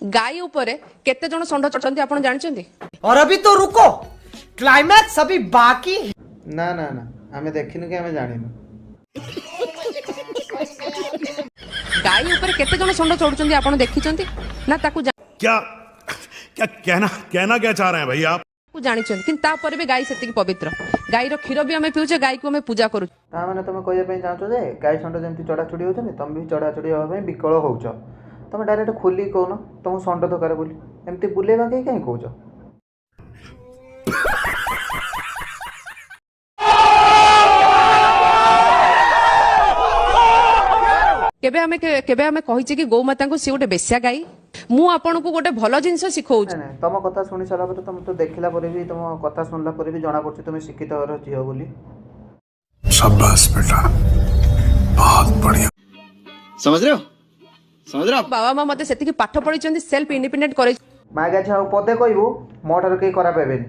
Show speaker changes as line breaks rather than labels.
गाई ऊपर केते जण षंढ चढ़ते आपण जानछन्ती?
और अभी तो रुको, क्लाइमैक्स अभी बाकी।
ना ना ना हमें देखिनु कि हमें जानिनु।
गाई ऊपर केते जण षंढ चढ़ुचन्ती आपण देखिचन्ती ना? ताकू
क्या क्या कहना क्या चाह रहे हैं भाई आप?
जानिचन्ती किंतु तापर भी गाई सेतिकी पवित्र। गाईर क्षीर भी आमे पिउचे, गाई को आमे पूजा करू।
ता माने तमे कहया पे चाहछो जे गाय षंढ जेमति चढ़ाचढ़ी होछन तमे भी चढ़ाचढ़ी होबा पे विकल होउछ। तमे डायरेक्ट खोली कहून तुम षंढ दरकार बोली एमति बुलेबा के काई कहूछ?
केबे हमें कहिचे कि गौ माता को सी गोटे बेस्या गाई। मु आपन को गोटे भलो जिंस सिखौछ।
नहीं तुम कथा सुनी सारा पर तुम तो देखला पर भी तुम कथा सुनला पर भी जाना पड़छ तुम शिक्षित और जियो बोली।
शाबाश बेटा, बहुत बढ़िया।
समझ रहे हो?
बाबा माँ मते सेतिकी पाठ पढ़िचन्ती, सेल्फ इंडिपेंडेंट करे।
मागा छाऊ पदे कहबो मोटर के करा पेबेनी।